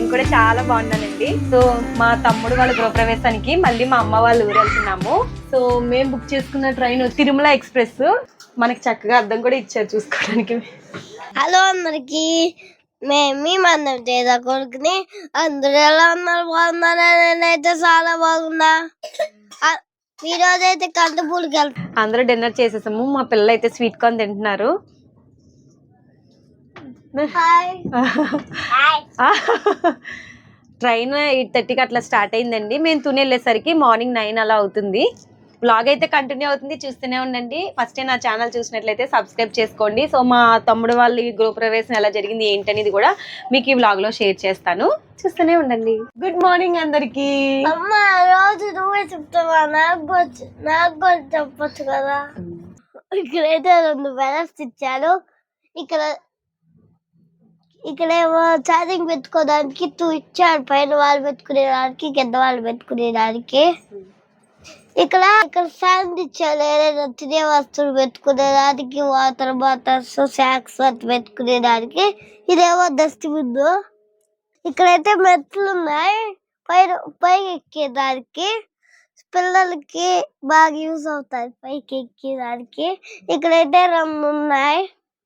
నేను కూడా చాలా బాగున్నానండి. సో మా తమ్ముడు వాళ్ళ గృహప్రవేశానికి మళ్ళీ మా అమ్మ వాళ్ళ ఊరు వెళ్తున్నాము. సో మేము బుక్ చేసుకున్న ట్రైన్ తిరుమల ఎక్స్ప్రెస్. మనకి చక్కగా అద్దం కూడా ఇచ్చారు చూసుకోవడానికి. హలో అందరికి, మేము మనం చేసా కొడుకుని. అందరూ ఎలా ఉన్నారు? బాగున్నారా? నేనైతే చాలా బాగున్నా. ఈ రోజు అయితే కందిపూడికి వెళ్తాం. అందరూ డిన్నర్ చేసేసాము. మా పిల్లలు అయితే స్వీట్ కార్న్ తింటున్నారు. ట్రైన్ 8:30కి అట్లా స్టార్ట్ అయిందండి. మేము తుని వెళ్ళేసరికి మార్నింగ్ 9 అలా అవుతుంది. బ్లాగ్ అయితే కంటిన్యూ అవుతుంది, చూస్తూనే ఉండండి. ఫస్ట్ నా ఛానల్ చూసినట్లయితే సబ్స్క్రైబ్ చేసుకోండి. సో మా తమ్ముడు వాళ్ళ గృహప్రవేశం ఎలా జరిగింది ఏంటనేది కూడా మీకు ఈ బ్లాగ్ లో షేర్ చేస్తాను, చూస్తూనే ఉండండి. గుడ్ మార్నింగ్ అందరికి. అమ్మా రోజు నువ్వే చెప్తావా? నాకు చెప్పచ్చు కదా. ఇక్కడైతే 2 బ్యాలెన్స్ ఇచ్చారు. ఇక్కడేమో ఛార్జింగ్ పెట్టుకోవడానికి 2 ఇచ్చారు. పైన వాళ్ళు పెట్టుకునేదానికి, కింద వాళ్ళు పెట్టుకునేదానికి. ఇక్కడ ఫ్యాన్ ఇచ్చారు. ఏదైనా తినే వస్తువులు పెట్టుకునేదానికి, వాటర్ బాటిల్స్, స్నాక్స్ పెట్టుకునేదానికి. ఇదేమో డస్ట్బిన్. ఇక్కడైతే మెట్లు ఉన్నాయి పైకి ఎక్కేదానికి. పిల్లలకి బాగా యూజ్ అవుతాయి పైకి ఎక్కేదానికి. ఇక్కడైతే 2 ఉన్నాయి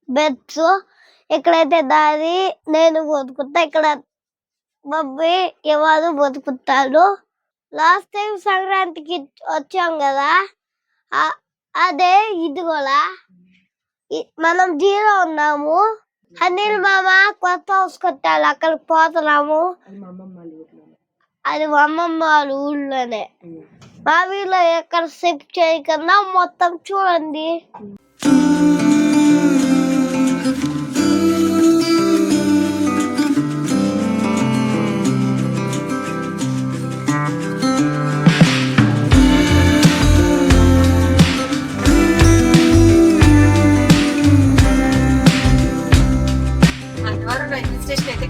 బెడ్స్. ఇక్కడైతే దారి నేను బతుకుతా, ఇక్కడ మమ్మీ ఎవరు బతుకుతాను. లాస్ట్ టైం సంక్రాంతికి వచ్చాం కదా, అదే ఇది కూడా. మనం 0 ఉన్నాము. అనిల్ మామ కొత్త హౌస్ కట్టాలి, అక్కడికి పోతున్నాము. అది మా అమ్మమ్మ వాళ్ళ ఊళ్ళోనే. మా వీళ్ళు ఎక్కడ సెట్ చేయకుండా మొత్తం చూడండి.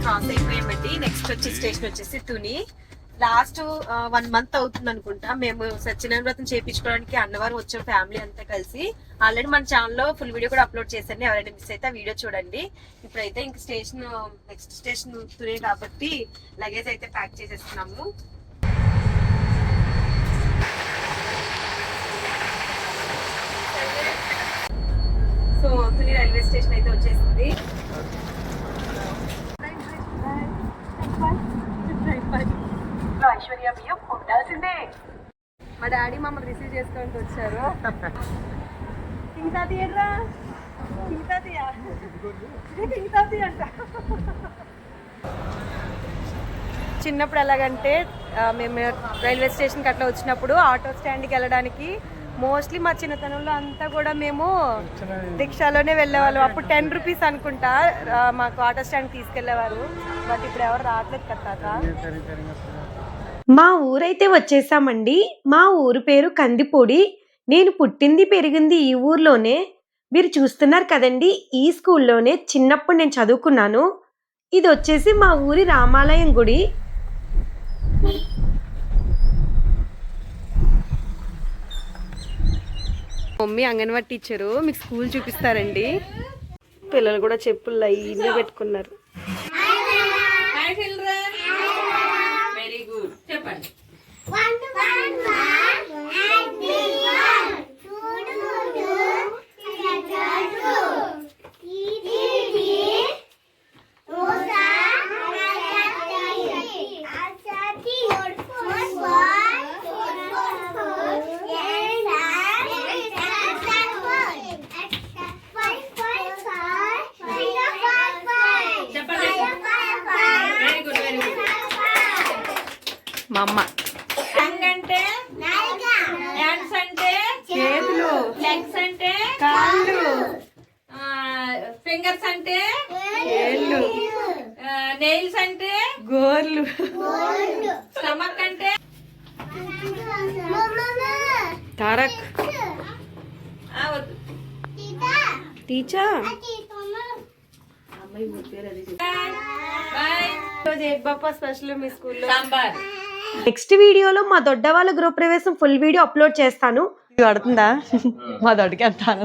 క్రాస్ అయిపోయామండి. నెక్స్ట్ స్టేషన్ వచ్చేసి తుని. లాస్ట్ 1 మంత్ అవుతుంది అనుకుంటా మేము సత్యనారాయణ వ్రతం చేయించుకోవడానికి అన్నవరం వచ్చాం ఫ్యామిలీ అంతా కలిసి. ఆల్రెడీ మన ఛానల్లో ఫుల్ వీడియో కూడా అప్లోడ్ చేశాను, ఎవరైనా మిస్ అయితే ఆ వీడియో చూడండి. ఇప్పుడైతే ఇంక నెక్స్ట్ స్టేషన్ తుని కాబట్టి లగేజ్ అయితే ప్యాక్ చేసేస్తున్నాము. సో తుని రైల్వే స్టేషన్ అయితే వచ్చేసింది. ఐశ్వర్య బియ్యం ఉండాల్సిందే. మా డాడీ మమ్మల్ని రిసీవ్ చేసుకోవడానికి వచ్చారు. చిన్నప్పుడు ఎలాగంటే మేము రైల్వే స్టేషన్కి అట్లా వచ్చినప్పుడు ఆటో స్టాండ్కి వెళ్ళడానికి మోస్ట్లీ మా చిన్నతనంలో అంతా కూడా మేము రిక్షాలోనే వెళ్ళేవాళ్ళం. అప్పుడు 10 రూపీస్ అనుకుంటా మాకు ఆటో స్టాండ్ తీసుకెళ్లేవారు. బట్ ఇప్పుడు ఎవరు రావట్లేదు కదా. మా ఊరైతే వచ్చేసామండి. మా ఊరు పేరు కందిపూడి. నేను పుట్టింది పెరిగింది ఈ ఊర్లోనే. మీరు చూస్తున్నారు కదండి, ఈ స్కూల్లోనే చిన్నప్పుడు నేను చదువుకున్నాను. ఇది వచ్చేసి మా ఊరి రామాలయం గుడి. మమ్మీ అంగన్వాడీ టీచరు, మీకు స్కూల్ చూపిస్తారండి. పిల్లలు కూడా చెప్పులు లైన్గా పెట్టుకున్నారు. వెరీ గుడ్, చెప్పండి. మా అమ్మ అంటే హ్యాండ్స్ అంటే చేతులు, లెగ్స్ అంటే కాళ్ళు, ఫింగర్స్ అంటే ఏళ్ళు, నెయిల్స్ అంటే గోర్లు, స్టమక్ అంటే తారక్, టీచర్. స్పెషల్ మీ స్కూల్లో సాంబార్. నెక్స్ట్ వీడియోలో మా దొడ్డ వాళ్ళ గృహప్రవేశం ఫుల్ వీడియో అప్లోడ్ చేస్తాను. పడుతుందా? మా దొడ్డకి వెళ్తాను.